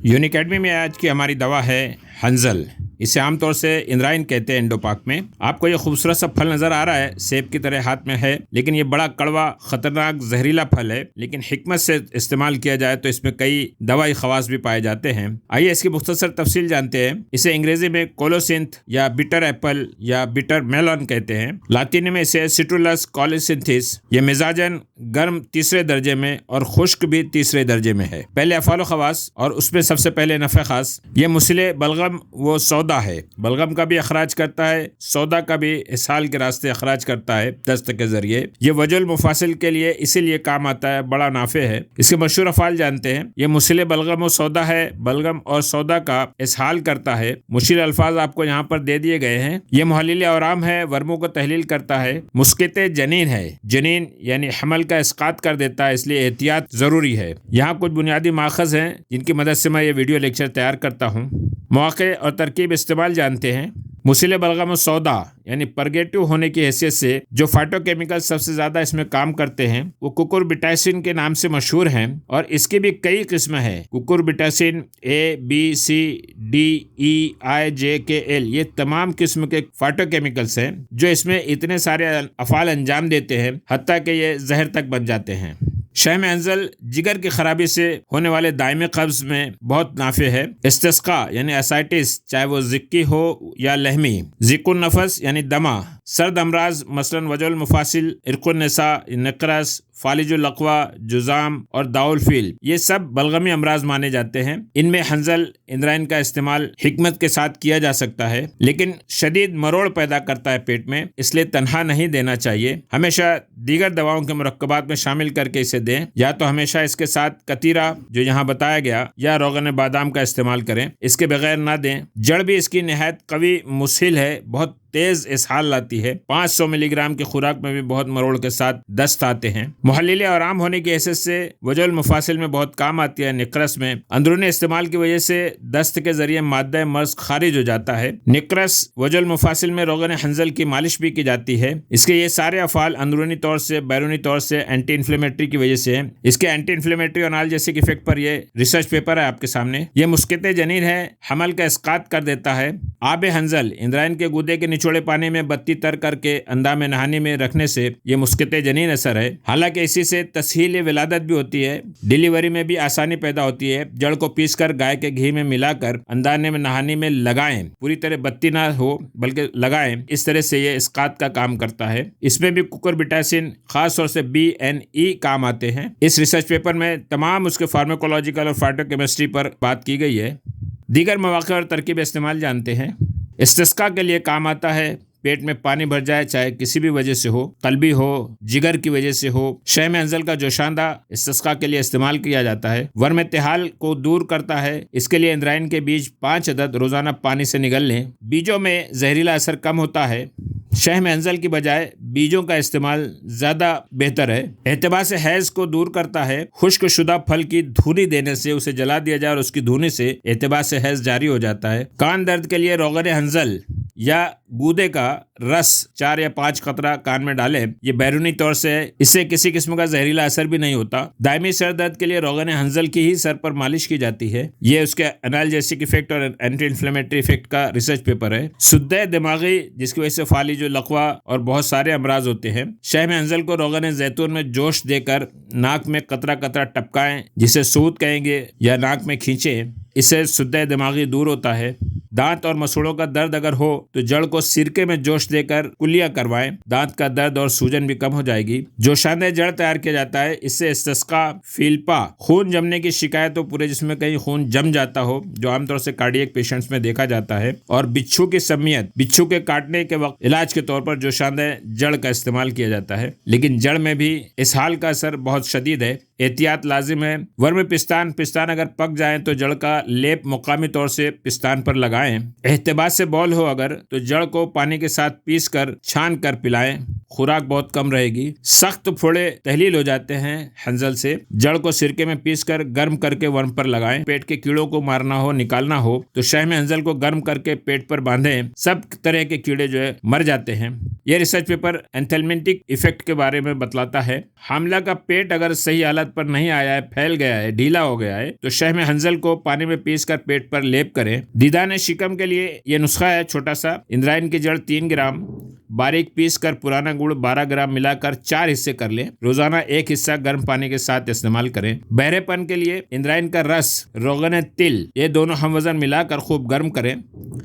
यूनिकैडमी में आज की हमारी दवा है हंजल। इसे आमतौर से इंद्रायण कहते हैं इंडोपाक में। आपको ये खूबसूरत सा फल नजर आ रहा है, सेब की तरह हाथ में है, लेकिन ये बड़ा कड़वा खतरनाक जहरीला फल है। लेकिन हिकमत से इस्तेमाल किया जाए तो इसमें कई दवाई खवास भी पाए जाते हैं। आइए इसकी मुख्तसर तफसील जानते हैं। इसे अंग्रेजी में कोलोसिंथ या बिटर एप्पल या बिटर मेलन कहते हैं। लातीनी में इसे सिट्रुलस कोलोसिंथिस। ये मिजाजन गर्म तीसरे दर्जे में और खुश्क भी तीसरे दर्जे में है। पहले अफालो खवास और उसमें सबसे पहले नफ़े खास। ये मुसले बलगम वो सौदा है। बलगम का भी अखराज करता है, सौदा का भी इसहाल के रास्ते अखराज करता है दस्त के जरिए। ये वजुल मुफासिल के लिए इसीलिए काम आता है, बड़ा नाफे है। इसके मशहूर अफाल जानते हैं। ये मुसले बलगम और सौदा है, बलगम और सौदा का इसहाल करता है। मुश्किल अल्फाज आपको यहाँ पर दे दिए गए हैं। ये मुहल्लिल औराम है, वर्मों को तहलील करता है। मुस्कित जनीन है, जनीन यानी हमल का इसकात कर देता है, इसलिए एहतियात जरूरी है। यहाँ कुछ बुनियादी माखज हैं जिनकी मदद से मैं ये वीडियो लेक्चर तैयार करता हूँ। मौके और तरकीब इस्तेमाल जानते हैं। मुसले बलगम और सौदा यानी परगेटिव होने की हैसियत से जो फाइटोकेमिकल सबसे ज्यादा इसमें काम करते हैं वो कुकुरबिटैसिन के नाम से मशहूर हैं और इसकी भी कई किस्में हैं। कुकुरबिटैसिन ABCDEIJKL ये तमाम किस्म के फाइटोकेमिकल्स हैं जो इसमें इतने सारे अफाल अंजाम देते हैं, हत्ता कि ये जहर तक बन जाते हैं। शहम हंजल जिगर की खराबी से होने वाले दायमी कब्ज में बहुत नाफे है। इस्तिस्का यानी एसाइटिस, चाहे वो जिक्की हो या लहमी, जिकुन नफस यानी दमा, सर्द अमराज मसलन वजुल मुफासिल, इरकुन निसा, नकरस, फालिजुल अक़वा, जुज़ाम और दाउल फील, ये सब बलगमी अमराज माने जाते हैं। इनमें हंजल इंद्रायण का इस्तेमाल हिकमत के साथ किया जा सकता है, लेकिन शदीद मरोड़ पैदा करता है पेट में, इसलिए तन्हा नहीं देना चाहिए। हमेशा दीगर दवाओं के मुरक्कबात में शामिल करके इसे दें, या तो हमेशा इसके साथ कतीरा जो यहाँ बताया गया या रोगन बादाम का इस्तेमाल करें, इसके बगैर ना दें। जड़ भी इसकी निहायत कवी मुस्हिल है, बहुत तेज इसहाल लाती है। 500 मिलीग्राम की खुराक में भी बहुत मरोड़ के साथ दस्त आते हैं। मुहल्लिल आराम होने की हैसियत से वजुल मुफासिल में बहुत काम आती है। निकरस में अंदरूनी इस्तेमाल की वजह से दस्त के जरिए मादा मर्ज खारिज हो जाता है। निकरस वजुल मुफासिल में रोगन हंजल की मालिश भी की जाती है। इसके ये सारे अफाल अंदरूनी तौर से बैरूनी तौर से एंटी इन्फ्लेमेटरी की वजह से है। इसके एंटी इन्फ्लेमेटरी और एनाल्जेसिक इफेक्ट पर ये रिसर्च पेपर है आपके सामने। ये मुस्कित जनीन है, हमल का इसकात कर देता है। आब हंजल इंद्रायण के गुदे के निचोड़े पानी में बत्ती तर करके अंदा में नहाने में रखने से ये मुस्कित जनीन असर है। हालांकि इसी से तस्हील विलादत भी होती है, डिलीवरी में भी आसानी पैदा होती है। जड़ को पीसकर गाय के घी में मिलाकर अंदाने में नहाने में लगाएं, पूरी तरह बत्ती ना हो बल्कि लगाएं, इस तरह से ये इसकात का काम करता है। इसमें भी कुकुरबिटैसिन खास तौर से BNE काम आते हैं। इस रिसर्च पेपर में तमाम उसके फार्माकोलॉजिकल और फाइटोकेमिस्ट्री पर बात की गई है। दीगर मौके और तरकीब इस्तेमाल जानते हैं। इस्तिस्का के लिए काम आता है। पेट में पानी भर जाए, चाहे किसी भी वजह से हो, कल्बी हो, जिगर की वजह से हो, शहम हंजल का जोशांदा इस्तिस्का के लिए इस्तेमाल किया जाता है। वर्म इत्तिहाल को दूर करता है। इसके लिए इंद्रायण के बीज 5 अदद रोजाना पानी से निगल लें। बीजों में जहरीला असर कम होता है। शहम हंजल की बजाय बीजों का इस्तेमाल ज्यादा बेहतर है। एहतिबार से हैज को दूर करता है। खुश्क शुदा फल की धुनी देने से उसे जला दिया जाए और उसकी धुनी से एहतिबार से हैज जारी हो जाता है। कान दर्द के लिए रोगन हंजल या गूदे का रस 4 या 5 कतरा कान में डालें। ये बैरूनी तौर से इससे किसी किस्म का जहरीला असर भी नहीं होता। दायमी सर दर्द के लिए रोगन हंजल की ही सर पर मालिश की जाती है। ये उसके एनाल्जेसिक इफेक्ट और एंटी इन्फ्लेमेटरी इफेक्ट का रिसर्च पेपर है। सुद्दे दिमागी जिसकी वजह से फालिजुल अक़वा और बहुत सारे अमराज होते हैं। शहम हंजल को रोगन जैतून में जोश देकर नाक में कतरा कतरा टपकाएं, जिसे सूद कहेंगे, या नाक में खींचें। इससे सुद्दे दिमागी दूर होता है। दांत और मसूड़ों का दर्द अगर हो तो जड़ को सिरके में जोश देकर कुलिया करवाएं। दांत का दर्द और सूजन भी कम हो जाएगी। जोशांदे जड़ तैयार किया जाता है। इससे इस्तिस्का, फील्पा, खून जमने की शिकायत हो, पूरे जिस्म में कहीं खून जम जाता हो, जो आमतौर से कार्डियक पेशेंट्स में देखा जाता है, और बिच्छू की सम्मियत, बिच्छू के काटने के वक्त इलाज के तौर पर जोशांदे जड़ का इस्तेमाल किया जाता है। लेकिन जड़ में भी इसहाल का असर बहुत शदीद है, एहतियात लाजिम है। वर्म पिस्तान अगर पक जाए तो जड़ का लेप मुकामी तौर से पिस्तान पर लगाएं। एहतिबार से बॉल हो अगर तो जड़ को पानी के साथ पीस कर छान कर पिलाएं। खुराक बहुत कम रहेगी। सख्त फोड़े तहलील हो जाते हैं हंजल से। जड़ को सिरके में पीस कर गर्म करके वर्म पर लगाएं। पेट के कीड़ों को मारना हो, निकालना हो तो शहम हंजल को गर्म करके पेट पर बांधें। सब तरह के कीड़े जो है मर जाते हैं। यह रिसर्च पेपर एंथेलमेंटिक इफेक्ट के बारे में बतलाता है। हामला का पेट अगर सही हालत पर नहीं आया है, फैल गया है, ढीला हो गया है, तो शहम हंजल को पानी में पीसकर पेट पर लेप करें। दीदान शिकम के लिए ये नुस्खा है छोटा सा। इंद्रायण की जड़ 3 ग्राम बारीक पीस कर पुराना गुड़ 12 ग्राम मिलाकर 4 हिस्से कर लें। रोजाना 1 हिस्सा गर्म पानी के साथ इस्तेमाल करें। बहरेपन के लिए इंद्रायण का रस, रोगन तिल, ये दोनों हम वजन मिलाकर खूब गर्म करें।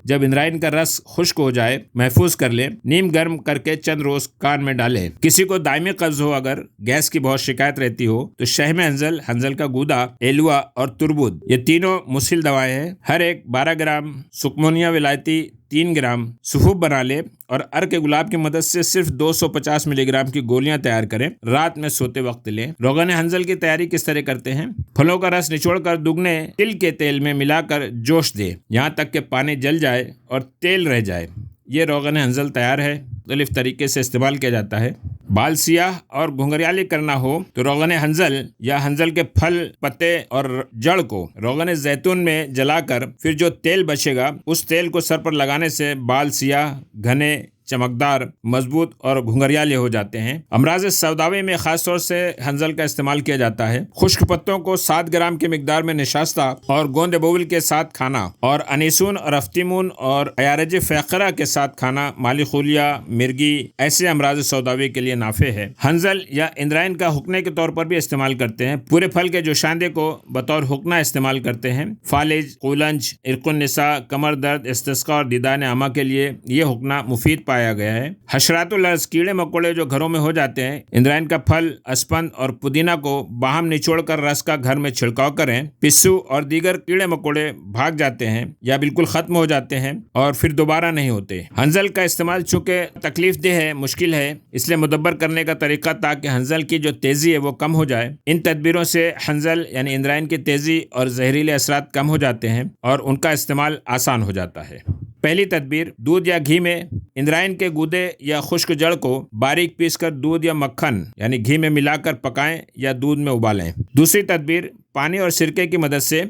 जब इंद्रायण का रस खुश्क हो जाए महफूज कर लें। नीम गर्म करके चंद रोज कान में डालें। किसी को दायमी कब्ज हो, अगर गैस की बहुत शिकायत रहती हो, तो शहम हंजल, हंजल का गूदा, एलुआ और तुरबुद, ये तीनों मुस्लिल दवाएं हैं। हर एक 12 ग्राम सुकमोनिया विलायती 3 ग्राम सुफूफ बना ले और अर्क गुलाब की मदद से सिर्फ 250 मिलीग्राम की गोलियां तैयार करें। रात में सोते वक्त लें। रोगन हंजल की तैयारी किस तरह करते हैं? फलों का रस निचोड़कर दुगने तिल के तेल में मिलाकर जोश दे, यहाँ तक कि पानी जल जाए और तेल रह जाए। ये रोगन हंजल तैयार है। मुख्तलिफ तरीके से इस्तेमाल किया जाता है। बाल सियाह और घुंघरियाली करना हो तो रोगन हंजल या हंजल के फल, पत्ते और जड़ को रोगन जैतून में जलाकर फिर जो तेल बचेगा उस तेल को सर पर लगाने से बाल सियाह, घने, चमकदार, मजबूत और घुंघरियाले हो जाते हैं। अमराज सौदावे में खासतौर से हंजल का इस्तेमाल किया जाता है। खुश्क पत्तों को 7 ग्राम की मिकदार में निशास्ता और गोंद बोविल के साथ खाना और अनीसून और अफ्तीमून और अयारज फ़ैक़रा के साथ खाना मालिखुलिया, मिर्गी, ऐसे अमराज सौदावे के लिए नाफे है। हंजल या इंद्रायण का हुक्ने के तौर पर भी इस्तेमाल करते हैं। पूरे फल के जोशांदे को बतौर हुक्ना इस्तेमाल करते हैं। फालिज, कुलंज, इरकुन्निसा, कमर दर्द, इस्तिस्का और दीदान आमा के लिए ये हुक्ना मुफीद पाया गया है। हशरातुल अर्ज़, कीड़े मकोड़े जो घरों में हो जाते हैं, इंद्रायण का फल, अस्पंद और पुदीना को बाहम निचोड़कर रस का घर में छिड़काव करें। पिस्सू और दीगर कीड़े मकोड़े भाग जाते हैं या बिल्कुल खत्म हो जाते हैं और फिर दोबारा नहीं होते। हंजल का इस्तेमाल चूंकि तकलीफ देह है, मुश्किल है, इसलिए मुदब्बर करने का तरीका ताकि हंजल की जो तेजी है वो कम हो जाए। इन तदबीरों से हंजल यानी इंद्रायण की तेजी और जहरीले असरात कम हो जाते हैं और उनका इस्तेमाल आसान हो जाता है। पहली तदबीर, दूध या घी में इंद्रायण के गूदे या खुश्क जड़ को बारीक पीसकर दूध या मक्खन यानी घी में मिलाकर पकाएं या दूध में उबालें। दूसरी तदबीर, पानी और सिरके की मदद से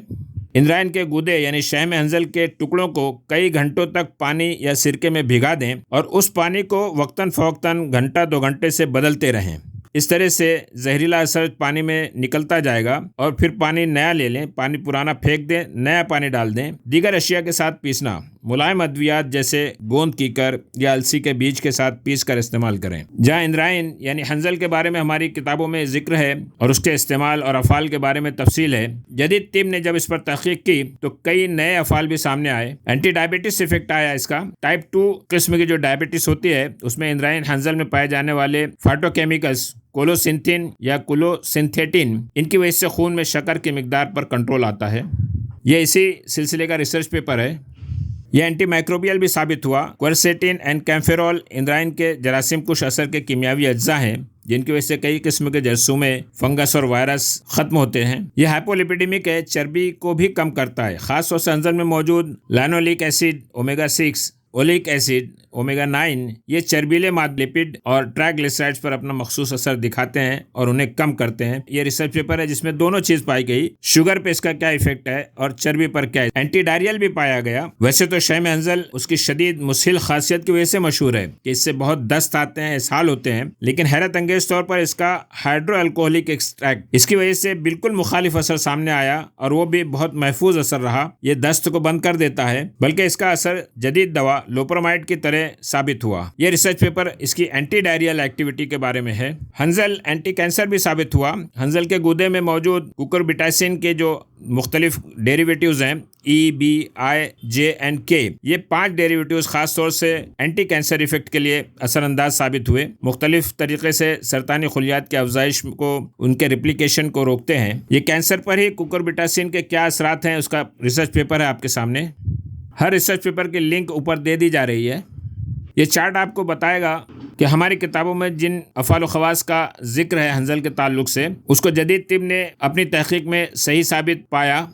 इंद्रायण के गूदे यानी शहम हंजल के टुकड़ों को कई घंटों तक पानी या सिरके में भिगा दें और उस पानी को वक्तन फवक्तन घंटा 2 घंटे से बदलते रहें। इस तरह से जहरीला असर पानी में निकलता जाएगा और फिर पानी नया ले लें। पानी पुराना फेंक दें, नया पानी डाल दें। दीगर अशिया के साथ पीसना, मुलायम अद्वियात जैसे गोंद कीकर या अलसी के बीज के साथ पीस कर इस्तेमाल करें। जहाँ इंद्रायण यानी हंजल के बारे में हमारी किताबों में जिक्र है और उसके इस्तेमाल और अफ़ाल के बारे में तफसील है, जदीद तिब ने जब इस पर तहकीक की तो कई नए अफ़ाल भी सामने आए। एंटी डायबिटीज इफेक्ट आया इसका। टाइप 2 किस्म की जो डायबिटीज होती है उसमें इंद्रायण हंजल में पाए जाने वाले फाइटोकेमिकल्स कोलोसिंथिन या कोलोसिंथेटिन, इनकी वजह से खून में शक्कर की मिकदार पर कंट्रोल आता है। यह इसी सिलसिले का रिसर्च पेपर है। यह एंटी माइक्रोबियल भी साबित हुआ। क्वर्सेटिन एंड कैम्फेरॉल इंद्रायण के जरासीम कुश असर के कीमियावी अज्जा हैं जिनकी वजह से कई किस्म के जरसूमे, फंगस और वायरस खत्म होते हैं। यह हाइपोलिपिडेमिक है, चर्बी को भी कम करता है। खास तौर से हंजल में मौजूद linoleic acid, omega 6, oleic acid, omega 9, ये चर्बीले माद लिपिड और ट्राइग्लिसराइड्स पर अपना मखसूस असर दिखाते हैं और उन्हें कम करते हैं। ये रिसर्च पेपर है जिसमें दोनों चीज पाई गई, शुगर पे इसका क्या इफेक्ट है और चर्बी पर क्या है। एंटी डायरियल भी पाया गया। वैसे तो शहम हंजल उसकी शदीद मुस्हिल खासियत की वजह से मशहूर है कि इससे बहुत दस्त आते हैं, इसहाल होते हैं, लेकिन हैरत अंगेज तौर पर इसका हाइड्रो अल्कोहलिक एक्सट्रैक्ट, इसकी वजह से बिल्कुल मुखालिफ असर सामने आया और वो भी बहुत महफूज असर रहा। ये दस्त को बंद कर देता है, बल्कि इसका असर जदीद दवा लोप्रोमाइड की तरह साबित हुआ। यह रिसर्च पेपर इसकी एंटी डायरियल एक्टिविटी के बारे में है। हंजल एंटी कैंसर भी साबित हुआ। हंजल के गूदे में मौजूद कुकुरबिटासिन के जो मुख्तलिफ डेरिवेटिव्स हैं E, B, I, J and K, ये 5 डेरिवेटिव्स खास तौर से एंटी कैंसर इफेक्ट के लिए असरअंदाज साबित हुए। मुख्तलिफ तरीके से सरतानी खुलियात की अफजाइश को, उनके रिप्लिकेशन को रोकते हैं। ये कैंसर पर ही कुकुरबिटासिन के क्या असरात हैं उसका रिसर्च पेपर है आपके सामने। हर रिसर्च पेपर की लिंक ऊपर दे दी जा रही है। ये चार्ट आपको बताएगा कि हमारी किताबों में जिन अफ़ाल व ख़वास का जिक्र है हंजल के ताल्लुक से, उसको जदीद तिब ने अपनी तहक़ीक़ में सही साबित पाया।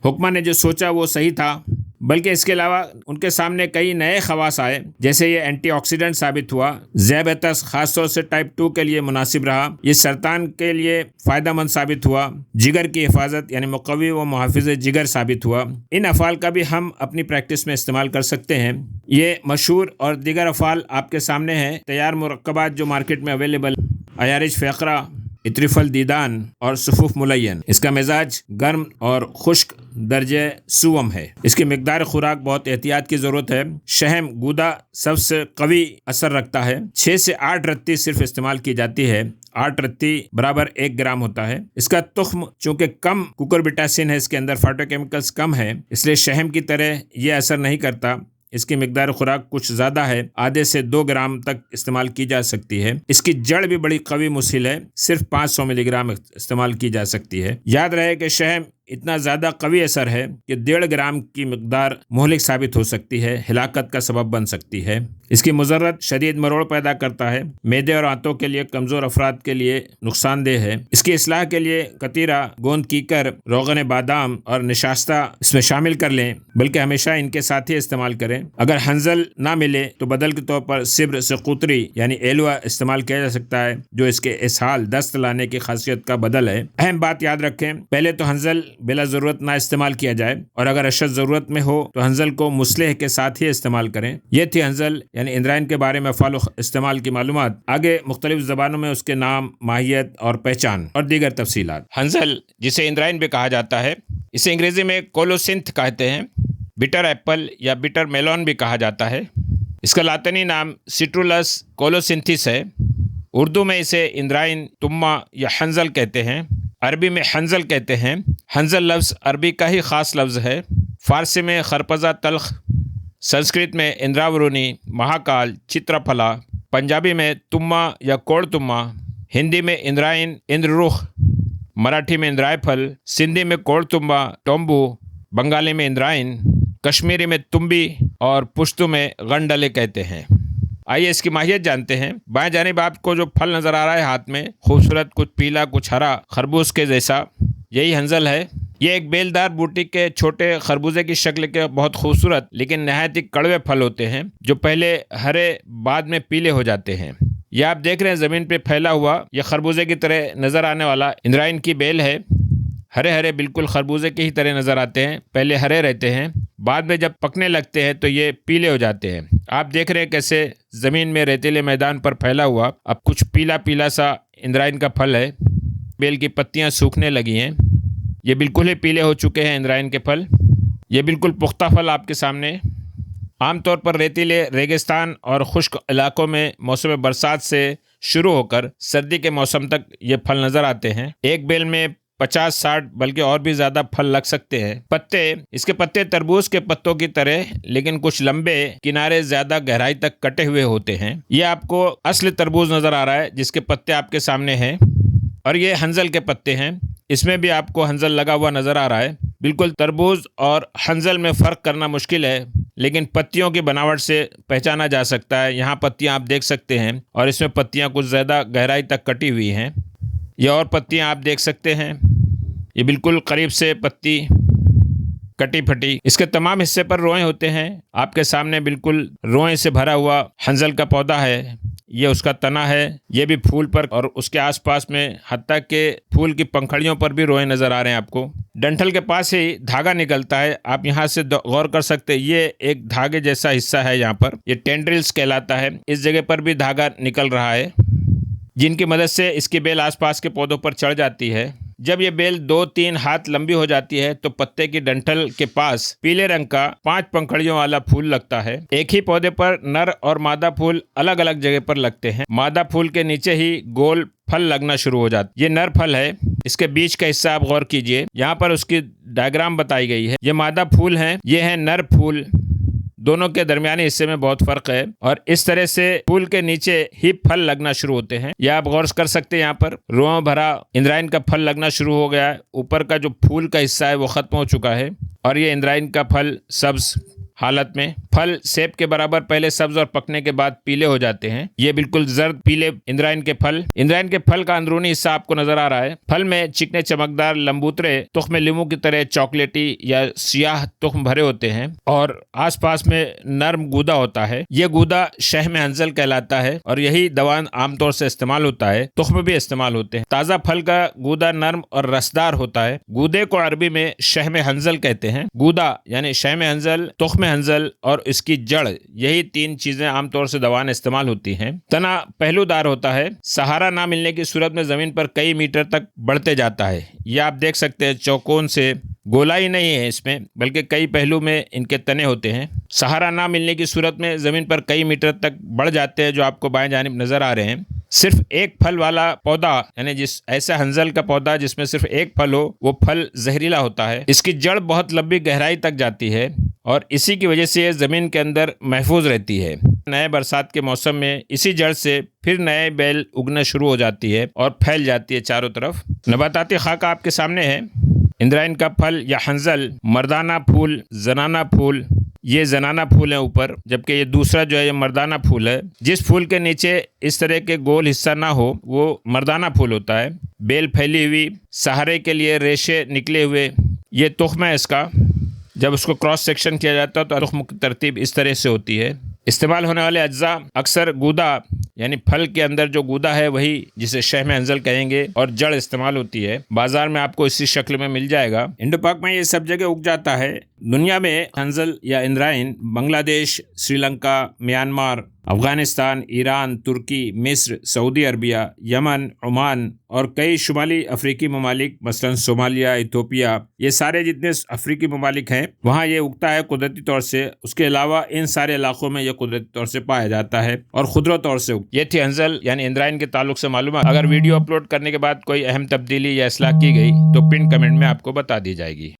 हुक्मा ने जो सोचा वो सही था, बल्कि इसके अलावा उनके सामने कई नए खवास आए, जैसे ये एंटीऑक्सीडेंट साबित हुआ। ज़ैबतस खास तौर से टाइप 2 के लिए मुनासिब रहा। ये सरतान के लिए फ़ायदेमंद साबित हुआ। जिगर की हिफाजत यानी मुक़व्वी व मुहाफ़िज़ जिगर साबित हुआ। इन अफ़ाल का भी हम अपनी प्रैक्टिस में इस्तेमाल कर सकते हैं। ये मशहूर और दीगर अफ़ाल आपके सामने हैं। तैयार मुरक्कबात जो मार्केट में अवेलेबल, अयारिज फ़ैक़रा, इत्रिफल दीदान और सुफुफ मुलयन। इसका मिजाज गर्म और खुश्क दर्जे सुवम है। इसकी मिकदार खुराक बहुत एहतियात की ज़रूरत है। शहम गूदा सबसे कवी असर रखता है। 6 से 8 रत्ती सिर्फ इस्तेमाल की जाती है। 8 रत्ती बराबर 1 ग्राम होता है। इसका तुख्म चूंकि कम कुकुरबिटासिन है, इसके अंदर फाइटोकेमिकल्स कम है, इसलिए शहम की तरह यह असर नहीं करता। इसकी मिकदार खुराक कुछ ज़्यादा है, आधे से 2 ग्राम तक इस्तेमाल की जा सकती है। इसकी जड़ भी बड़ी कवी मुसिल है, सिर्फ 500 मिलीग्राम इस्तेमाल की जा सकती है। याद रहे कि शहम इतना ज़्यादा कवी असर है कि 1.5 ग्राम की मिकदार मुहलिक साबित हो सकती है, हिलाकत का सबब बन सकती है। इसकी मुजर्रत शदीद मरोड़ पैदा करता है, मैदे और आंतों के लिए कमज़ोर अफराद के लिए नुकसानदेह है। इसकी इस्लाह के लिए कतीरा, गोंद कीकर, रोगन बादाम और निशास्ता इसमें शामिल कर लें, बल्कि हमेशा इनके साथ ही इस्तेमाल करें। अगर हंजल ना मिले तो बदल के तौर पर सिब्र से कुतरी यानी एलवा इस्तेमाल किया जा सकता है, जो इसके इसहाल दस्त लाने की खासियत का बदल है। अहम बात याद रखें, पहले तो हंजल बिला ज़रूरत ना इस्तेमाल किया जाए, और अगर अशद ज़रूरत में हो तो हंजल को मुस्लिह के साथ ही इस्तेमाल करें। यह थी हंजल यानी इंद्रायन के बारे में फ़ाल इस्तेमाल की मालूमात। आगे मुख्तलिफ ज़बानों में उसके नाम, माहियत और पहचान और दीगर तफसीलात। हंजल, जिसे इंद्रायन भी कहा जाता है, इसे अंग्रेज़ी में कोलोसिंथ कहते हैं। बिटर एप्पल या बिटर मेलोन भी कहा जाता है। इसका लातिनी नाम सिट्रुलस कोलोसिंथिस है। उर्दू में इसे इंद्रायन, तुम्मा या हंजल कहते हैं। अरबी में हंजल कहते हैं। हंजल लफ्ज़ अरबी का ही ख़ास लफ्ज़ है। फ़ारसी में खरपजा तल्ख, संस्कृत में इंद्रावरुणी, महाकाल, चित्रफला, पंजाबी में तुम्मा या कोड़ तुम्मा, हिंदी में इंद्रायन, इंद्ररुख, मराठी में इंद्रायफल, सिंधी में कोड़ तुम्बा, टोम्बू, बंगाली में इंद्रायन, कश्मीरी में तुम्बी और पुश्तू में गंडले कहते हैं। आइए इसकी माहियत जानते हैं। बाएं जानिब आपको जो फल नज़र आ रहा है हाथ में, खूबसूरत, कुछ पीला कुछ हरा, खरबूज के जैसा, यही हंजल है। ये एक बेलदार बूटी के छोटे खरबूजे की शक्ल के बहुत खूबसूरत लेकिन नहायत ही कड़वे फल होते हैं, जो पहले हरे बाद में पीले हो जाते हैं। ये आप देख रहे हैं ज़मीन पे फैला हुआ, यह खरबूजे की तरह नज़र आने वाला इंद्रायन की बेल है। हरे हरे बिल्कुल खरबूजे की ही तरह नज़र आते हैं। पहले हरे रहते हैं, बाद में जब पकने लगते हैं तो ये पीले हो जाते हैं। आप देख रहे हैं कैसे ज़मीन में रेतीले मैदान पर फैला हुआ अब कुछ पीला पीला सा इंद्रायन का फल है। बेल की पत्तियां सूखने लगी हैं। ये बिल्कुल ही पीले हो चुके हैं इंद्रायन के फल। ये बिल्कुल पुख्ता फल आपके सामने। आमतौर पर रेतीले रेगिस्तान और खुश्क इलाकों में मौसम बरसात से शुरू होकर सर्दी के मौसम तक ये फल नज़र आते हैं। एक बेल में 50-60 बल्कि और भी ज़्यादा फल लग सकते हैं। पत्ते, इसके पत्ते तरबूज के पत्तों की तरह लेकिन कुछ लंबे, किनारे ज़्यादा गहराई तक कटे हुए होते हैं। ये आपको असली तरबूज नज़र आ रहा है जिसके पत्ते आपके सामने हैं, और ये हंजल के पत्ते हैं। इसमें भी आपको हंजल लगा हुआ नज़र आ रहा है। बिल्कुल तरबूज और हंजल में फ़र्क करना मुश्किल है, लेकिन पत्तियों की बनावट से पहचाना जा सकता है। यहाँ पत्तियाँ आप देख सकते हैं, और इसमें पत्तियाँ कुछ ज़्यादा गहराई तक कटी हुई हैं। ये और पत्तियाँ आप देख सकते हैं, ये बिल्कुल करीब से पत्ती कटी फटी। इसके तमाम हिस्से पर रोएं होते हैं। आपके सामने बिल्कुल रोएं से भरा हुआ हंजल का पौधा है। ये उसका तना है। ये भी फूल पर और उसके आसपास में हत्ता के फूल की पंखड़ियों पर भी रोएं नज़र आ रहे हैं आपको। डंठल के पास ही धागा निकलता है, आप यहाँ से गौर कर सकते हैं। ये एक धागे जैसा हिस्सा है यहाँ पर, ये टेंड्रिल्स कहलाता है। इस जगह पर भी धागा निकल रहा है, जिनकी मदद से इसकी बेल आसपास के पौधों पर चढ़ जाती है। जब ये बेल 2-3 हाथ लंबी हो जाती है तो पत्ते की डंठल के पास पीले रंग का 5 पंखड़ियों वाला फूल लगता है। एक ही पौधे पर नर और मादा फूल अलग अलग जगह पर लगते हैं। मादा फूल के नीचे ही गोल फल लगना शुरू हो जाता है। ये नर फल है। इसके बीच का हिस्सा आप गौर कीजिए, यहाँ पर उसकी डायग्राम बताई गई है। ये मादा फूल है, ये है नर फूल। दोनों के दरमियानी हिस्से में बहुत फर्क है, और इस तरह से फूल के नीचे ही फल लगना शुरू होते हैं। यह आप गौर कर सकते हैं। यहाँ पर रोआ भरा इंद्रायन का फल लगना शुरू हो गया है। ऊपर का जो फूल का हिस्सा है वो खत्म हो चुका है, और ये इंद्रायन का फल सब्ज हालत में, फल सेब के बराबर पहले सब्ज और पकने के बाद पीले हो जाते हैं। ये बिल्कुल जर्द पीले इंद्रायन के फल का अंदरूनी हिस्सा आपको नजर आ रहा है। फल में चिकने चमकदार लंबूतरे तुख्म लीमू की तरह चॉकलेटी या सियाह तुख्म भरे होते हैं, और आसपास में नर्म गूदा होता है। ये गूदा शहम हंजल कहलाता है, और यही दवा आमतौर से इस्तेमाल होता है। तुख्म भी इस्तेमाल होते हैं। ताज़ा फल का गूदा नर्म और रसदार होता है। गूदे को अरबी में शहम हंजल कहते हैं। गूदा यानी शहम हंजल, तुख्म हंजल और इसकी जड़, यही 3 चीजें आमतौर से दवा में इस्तेमाल होती हैं। तना पहलूदार होता है, सहारा ना मिलने की सूरत में जमीन पर कई मीटर तक बढ़ते जाता है। यह आप देख सकते हैं, चौकोन से गोलाई नहीं है इसमें, बल्कि कई पहलू में इनके तने होते हैं। सहारा ना मिलने की सूरत में जमीन पर कई मीटर तक बढ़ जाते हैं, जो आपको बाएं जानिब नजर आ रहे हैं। सिर्फ एक फल वाला पौधा, यानी जिस ऐसा हंजल का पौधा जिसमें सिर्फ एक फल हो, वो फल जहरीला होता है। इसकी जड़ बहुत लंबी गहराई तक जाती है और इसी की वजह से ये जमीन के अंदर महफूज रहती है। नए बरसात के मौसम में इसी जड़ से फिर नए बेल उगना शुरू हो जाती है और फैल जाती है चारों तरफ। नबाताती खाका आपके सामने है। इंद्रायण का फल या हंजल मर्दाना फूल, जनाना फूल, ये जनाना फूल है ऊपर, जबकि ये दूसरा जो है ये मर्दाना फूल है। जिस फूल के नीचे इस तरह के गोल हिस्सा ना हो वो मर्दाना फूल होता है। बेल फैली हुई, सहारे के लिए रेशे निकले हुए, ये तुख्म है इसका। जब उसको क्रॉस सेक्शन किया जाता है तो तुख्म की तरतीब इस तरह से होती है। इस्तेमाल होने वाले अज्जा अक्सर गूदा, यानी फल के अंदर जो गूदा है वही जिसे शहम हंजल कहेंगे, और जड़ इस्तेमाल होती है। बाजार में आपको इसी शक्ल में मिल जाएगा। इंडो पाक में ये सब जगह उग जाता है। दुनिया में हंजल या इंद्रायण बांग्लादेश, श्रीलंका, म्यांमार, अफगानिस्तान, ईरान, तुर्की, मिस्र, सऊदी अरबिया, यमन, ओमान और कई शुमाली अफ्रीकी ममालिक मसलन सोमालिया, इथोपिया, ये सारे जितने अफ्रीकी ममालिक हैं वहाँ ये उगता है कुदरती तौर से। उसके अलावा इन सारे इलाकों में यह कुदरती तौर से पाया जाता है और खुदरा तौर से उगता है। ये थी हंजल यानी इंद्रायण के ताल्लुक से मालूमात। अगर वीडियो अपलोड करने के बाद कोई अहम तब्दीली या इस्लाह की गई तो पिन कमेंट में आपको बता दी जाएगी।